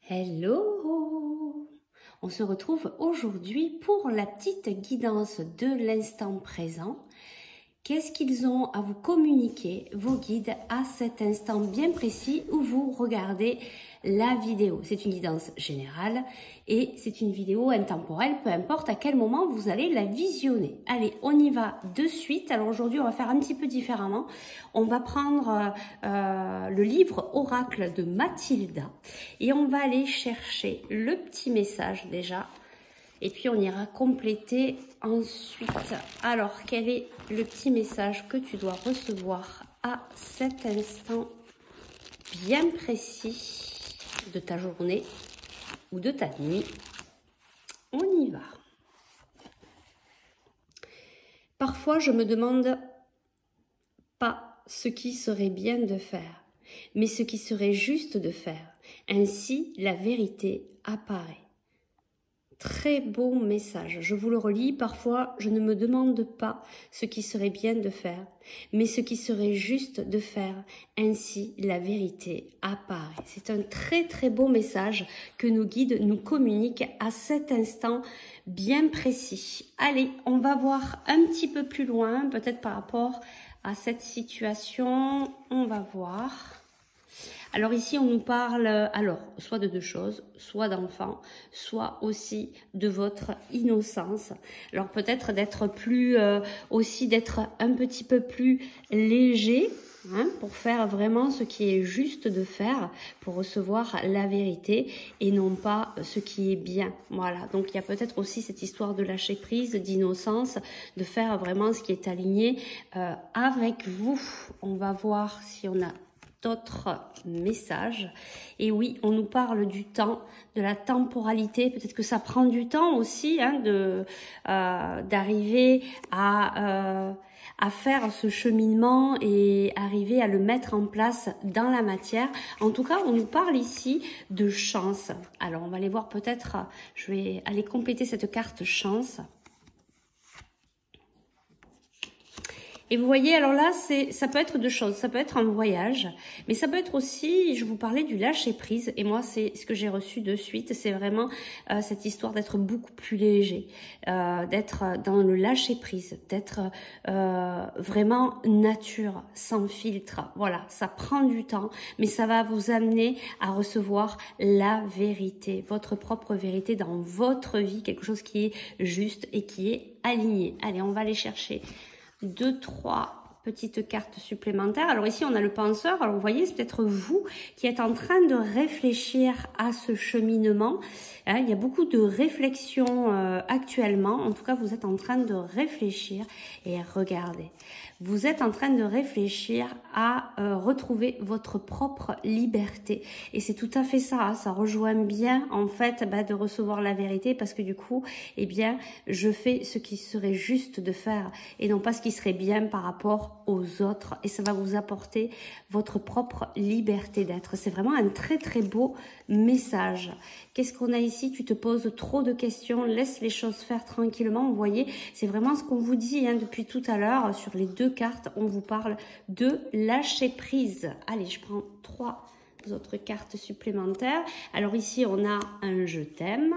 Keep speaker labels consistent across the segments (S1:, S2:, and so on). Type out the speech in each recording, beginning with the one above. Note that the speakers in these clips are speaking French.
S1: Hello! On se retrouve aujourd'hui pour la petite guidance de l'instant présent. Qu'est-ce qu'ils ont à vous communiquer, vos guides, à cet instant bien précis où vous regardez la vidéo? C'est une guidance générale et c'est une vidéo intemporelle, peu importe à quel moment vous allez la visionner. Allez, on y va de suite. Alors aujourd'hui, on va faire un petit peu différemment. On va prendre le livre Oracle de Mathilda et on va aller chercher le petit message déjà. Et puis on ira compléter ensuite. Alors, quel est le petit message que tu dois recevoir à cet instant bien précis de ta journée ou de ta nuit? On y va. Parfois, je me demande pas ce qui serait bien de faire, mais ce qui serait juste de faire. Ainsi, la vérité apparaît. Très beau message, je vous le relis. Parfois, je ne me demande pas ce qui serait bien de faire, mais ce qui serait juste de faire. Ainsi, la vérité apparaît. C'est un très beau message que nos guides nous communiquent à cet instant bien précis. Allez, on va voir un petit peu plus loin, peut-être par rapport à cette situation. On va voir. Alors ici, on nous parle soit de deux choses, soit d'enfants, soit aussi de votre innocence. Alors peut-être d'être plus, aussi d'être un petit peu plus léger, hein, pour faire vraiment ce qui est juste de faire, pour recevoir la vérité et non pas ce qui est bien. Voilà, donc il y a peut-être aussi cette histoire de lâcher prise, d'innocence, de faire vraiment ce qui est aligné avec vous. On va voir si on a d'autres messages. Et oui, on nous parle du temps, de la temporalité. Peut-être que ça prend du temps aussi, hein, d'arriver à faire ce cheminement et arriver à le mettre en place dans la matière. En tout cas, on nous parle ici de chance. Alors, on va aller voir peut-être, je vais aller compléter cette carte chance. Et vous voyez, alors là, ça peut être deux choses. Ça peut être un voyage, mais ça peut être aussi, je vous parlais du lâcher prise. Et moi, c'est ce que j'ai reçu de suite. C'est vraiment cette histoire d'être beaucoup plus léger, d'être dans le lâcher prise, d'être vraiment nature, sans filtre. Voilà, ça prend du temps, mais ça va vous amener à recevoir la vérité, votre propre vérité dans votre vie, quelque chose qui est juste et qui est aligné. Allez, on va aller chercher 2-3 petites cartes supplémentaires. Alors ici, on a le penseur. Alors vous voyez, c'est peut-être vous qui êtes en train de réfléchir à ce cheminement. Hein, il y a beaucoup de réflexions actuellement. En tout cas, vous êtes en train de réfléchir et regardez. Vous êtes en train de réfléchir à retrouver votre propre liberté. Et c'est tout à fait ça, hein, ça rejoint bien en fait de recevoir la vérité parce que du coup, eh bien, je fais ce qui serait juste de faire et non pas ce qui serait bien par rapport aux autres. Et ça va vous apporter votre propre liberté d'être. C'est vraiment un très beau message. Qu'est-ce qu'on a ici? Tu te poses trop de questions, laisse les choses faire tranquillement. Vous voyez, c'est vraiment ce qu'on vous dit, hein, depuis tout à l'heure sur les deux cartes. On vous parle de lâcher prise. Allez, je prends 3 autres cartes supplémentaires. Alors ici, on a un je t'aime.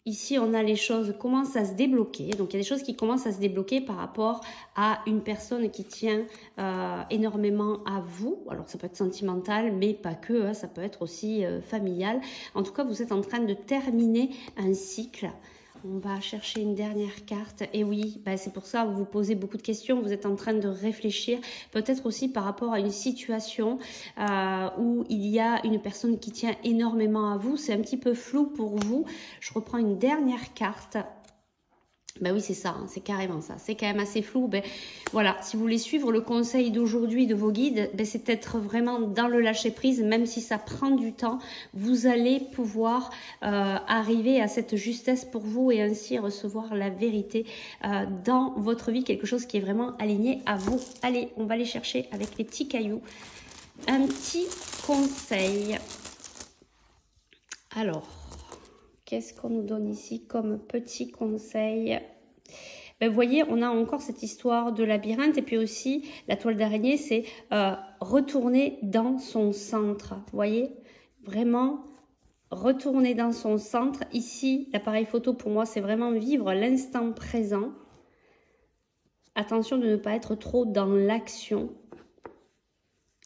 S1: Ici, on a les choses commencent à se débloquer. Donc, il y a des choses qui commencent à se débloquer par rapport à une personne qui tient énormément à vous. Alors, ça peut être sentimental, mais pas que. Hein, ça peut être aussi familial. En tout cas, vous êtes en train de terminer un cycle. On va chercher une dernière carte. Et oui, c'est pour ça que vous vous posez beaucoup de questions. Vous êtes en train de réfléchir. Peut-être aussi par rapport à une situation où il y a une personne qui tient énormément à vous. C'est un petit peu flou pour vous. Je reprends une dernière carte. Ben oui, c'est ça, hein, c'est carrément ça. C'est quand même assez flou. Ben voilà, si vous voulez suivre le conseil d'aujourd'hui de vos guides, c'est être vraiment dans le lâcher prise, même si ça prend du temps. Vous allez pouvoir arriver à cette justesse pour vous et ainsi recevoir la vérité dans votre vie, quelque chose qui est vraiment aligné à vous. Allez, on va aller chercher avec les petits cailloux un petit conseil. Alors, qu'est-ce qu'on nous donne ici comme petit conseil? Vous voyez, on a encore cette histoire de labyrinthe et puis aussi la toile d'araignée, c'est retourner dans son centre. Vous voyez, vraiment retourner dans son centre. Ici, l'appareil photo, pour moi, c'est vraiment vivre l'instant présent. Attention de ne pas être trop dans l'action.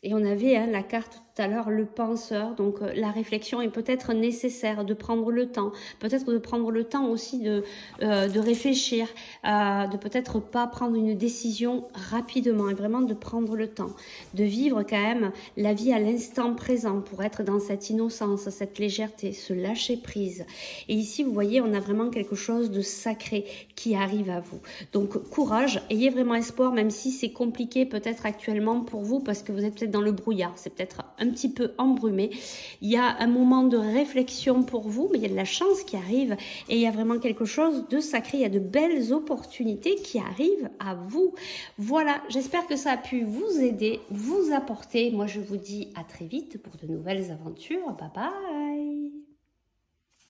S1: Et on avait la carte tout à l'heure, le penseur, donc la réflexion est peut-être nécessaire, de prendre le temps, peut-être de prendre le temps aussi de réfléchir, de peut-être pas prendre une décision rapidement et vraiment de prendre le temps, de vivre quand même la vie à l'instant présent pour être dans cette innocence, cette légèreté, ce lâcher prise. Et ici, vous voyez, on a vraiment quelque chose de sacré qui arrive à vous. Donc courage, ayez vraiment espoir, même si c'est compliqué peut-être actuellement pour vous parce que vous êtes peut-être dans le brouillard, c'est peut-être un petit peu embrumé. Il y a un moment de réflexion pour vous, mais il y a de la chance qui arrive et il y a vraiment quelque chose de sacré. Il y a de belles opportunités qui arrivent à vous. Voilà, j'espère que ça a pu vous aider, vous apporter. Moi, je vous dis à très vite pour de nouvelles aventures. Bye bye!